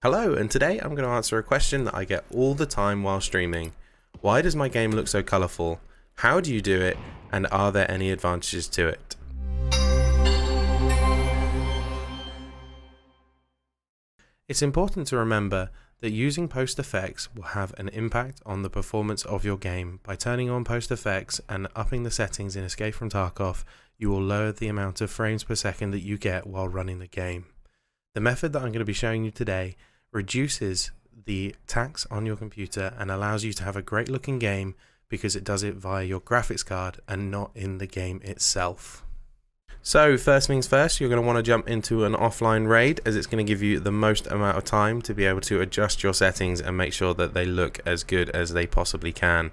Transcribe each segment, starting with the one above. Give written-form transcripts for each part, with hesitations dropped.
Hello, and today I'm going to answer a question that I get all the time while streaming. Why does my game look so colourful? How do you do it? And are there any advantages to it? It's important to remember that using post effects will have an impact on the performance of your game. By turning on post effects and upping the settings in Escape from Tarkov, you will lower the amount of frames per second that you get while running the game. The method that I'm going to be showing you today reduces the tax on your computer and allows you to have a great looking game because it does it via your graphics card and not in the game itself. So first things first, you're going to want to jump into an offline raid as it's going to give you the most amount of time to be able to adjust your settings and make sure that they look as good as they possibly can.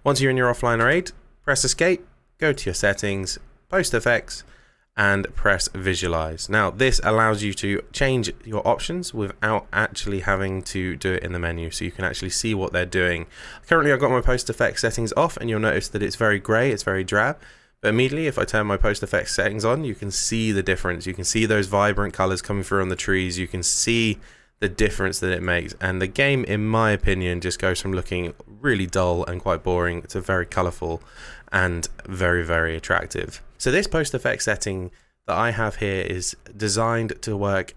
Once you're in your offline raid, press escape, go to your settings, post effects, and press visualize. Now this allows you to change your options without actually having to do it in the menu, so you can actually see what they're doing. Currently I've got my post effects settings off and you'll notice that it's very grey, it's very drab, but immediately if I turn my post effects settings on, you can see the difference. You can see those vibrant colours coming through on the trees, you can see the difference that it makes, and the game, in my opinion, just goes from looking really dull and quite boring to very colourful and very attractive. So this post effect setting that I have here is designed to work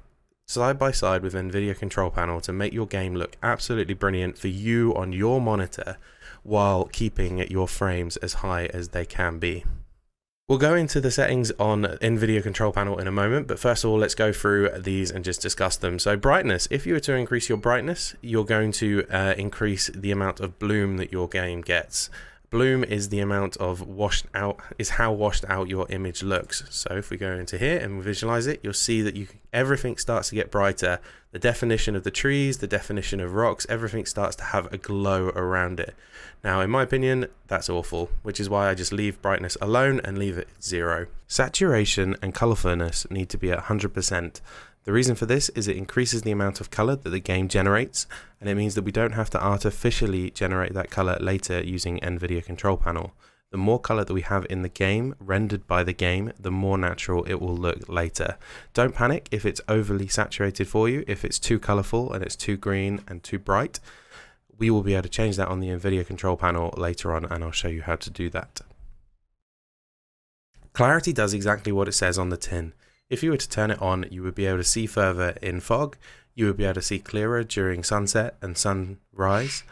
side by side with NVIDIA Control Panel to make your game look absolutely brilliant for you on your monitor while keeping your frames as high as they can be. We'll go into the settings on NVIDIA Control Panel in a moment, but first of all, let's go through these and just discuss them. So brightness, if you were to increase your brightness, you're going to increase the amount of bloom that your game gets. Bloom is the amount of how washed out your image looks. So if we go into here and visualize it, you'll see that everything starts to get brighter. The definition of the trees, the definition of rocks, everything starts to have a glow around it. Now, in my opinion, that's awful, which is why I just leave brightness alone and leave it 0. Saturation and colorfulness need to be at 100%. The reason for this is it increases the amount of color that the game generates, and it means that we don't have to artificially generate that color later using NVIDIA Control Panel. The more color that we have in the game, rendered by the game, the more natural it will look later. Don't panic if it's overly saturated for you, if it's too colorful and it's too green and too bright. We will be able to change that on the NVIDIA Control Panel later on, and I'll show you how to do that. Clarity does exactly what it says on the tin. If you were to turn it on, you would be able to see further in fog, you would be able to see clearer during sunset and sunrise,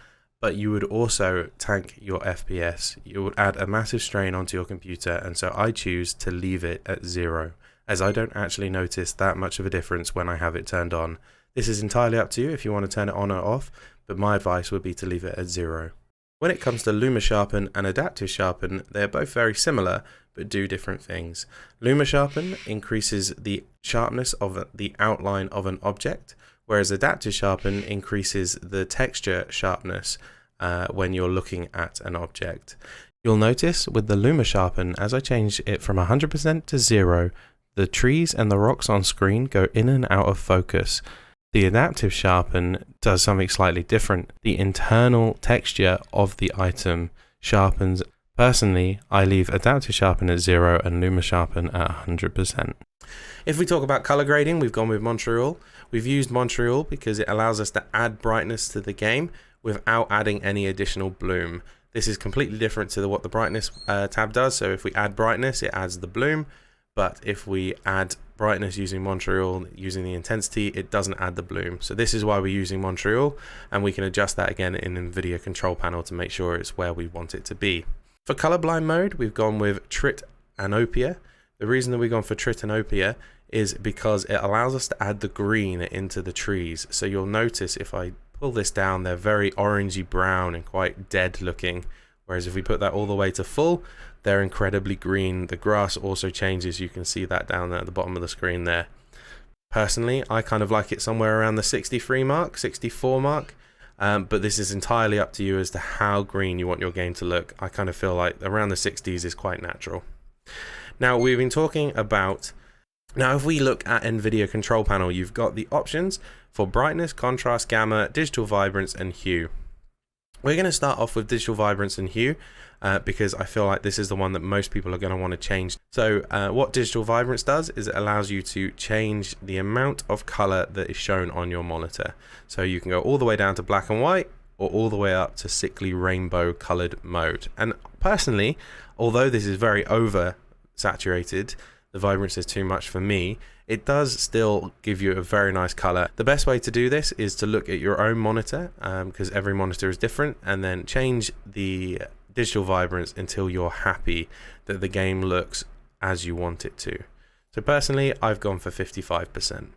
but you would also tank your FPS. You would add a massive strain onto your computer, and so I choose to leave it at 0, as I don't actually notice that much of a difference when I have it turned on. This is entirely up to you if you want to turn it on or off, but my advice would be to leave it at 0. When it comes to Luma Sharpen and Adaptive Sharpen, they're both very similar, but do different things. Luma Sharpen increases the sharpness of the outline of an object, whereas Adaptive Sharpen increases the texture sharpness when you're looking at an object. You'll notice with the Luma Sharpen, as I change it from 100% to 0, the trees and the rocks on screen go in and out of focus. The Adaptive Sharpen does something slightly different. The internal texture of the item sharpens. Personally, I leave Adaptive Sharpen at 0 and Luma Sharpen at 100%. If we talk about color grading, we've gone with Montreal. We've used Montreal because it allows us to add brightness to the game without adding any additional bloom. This is completely different to what the brightness tab does. So if we add brightness, it adds the bloom. But if we add brightness using Montreal, using the intensity, it doesn't add the bloom. So this is why we're using Montreal, and we can adjust that again in NVIDIA Control Panel to make sure it's where we want it to be. For colorblind mode, we've gone with Tritanopia. The reason that we've gone for Tritanopia is because it allows us to add the green into the trees. So you'll notice if I pull this down, they're very orangey brown and quite dead looking. Whereas if we put that all the way to full, they're incredibly green. The grass also changes. You can see that down there at the bottom of the screen there. Personally, I kind of like it somewhere around the 63 mark, 64 mark. But this is entirely up to you as to how green you want your game to look. I kind of feel like around the 60s is quite natural. Now, we've been talking about... Now, if we look at NVIDIA Control Panel, you've got the options for brightness, contrast, gamma, digital vibrance, and hue. We're going to start off with digital vibrance and hue because I feel like this is the one that most people are going to want to change. So what digital vibrance does is it allows you to change the amount of color that is shown on your monitor. So you can go all the way down to black and white or all the way up to sickly rainbow colored mode. And personally, although this is very over saturated, the vibrance is too much for me, it does still give you a very nice color. The best way to do this is to look at your own monitor because every monitor is different, and then change the digital vibrance until you're happy that the game looks as you want it to. So personally, I've gone for 55%.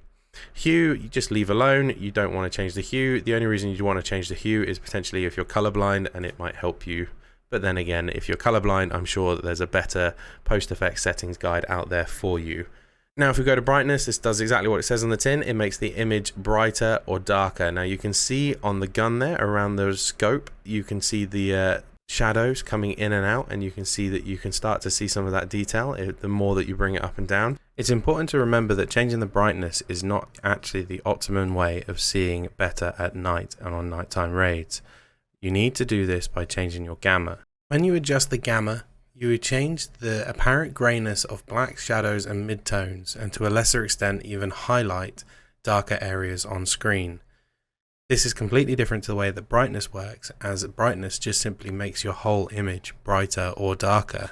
Hue, you just leave alone. You don't want to change the hue. The only reason you want to change the hue is potentially if you're colorblind, and it might help you. But then again, if you're colorblind, I'm sure that there's a better post-effects settings guide out there for you. Now, if we go to brightness, this does exactly what it says on the tin. It makes the image brighter or darker. Now, you can see on the gun there, around the scope, you can see the shadows coming in and out, and you can see that you can start to see some of that detail the more that you bring it up and down. It's important to remember that changing the brightness is not actually the optimum way of seeing better at night and on nighttime raids. You need to do this by changing your gamma. When you adjust the gamma, you would change the apparent grayness of black shadows and midtones, and to a lesser extent even highlight darker areas on screen. This is completely different to the way that brightness works, as brightness just simply makes your whole image brighter or darker.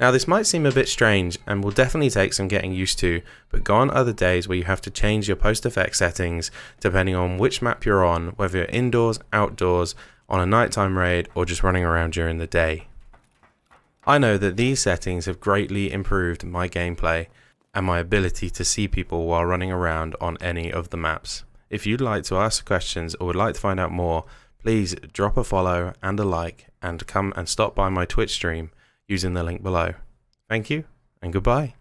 Now, this might seem a bit strange and will definitely take some getting used to, but go on other days where you have to change your post-effects settings depending on which map you're on, whether you're indoors, outdoors, on a nighttime raid, or just running around during the day. I know that these settings have greatly improved my gameplay and my ability to see people while running around on any of the maps. If you'd like to ask questions or would like to find out more, please drop a follow and a like, and come and stop by my Twitch stream using the link below. Thank you and goodbye.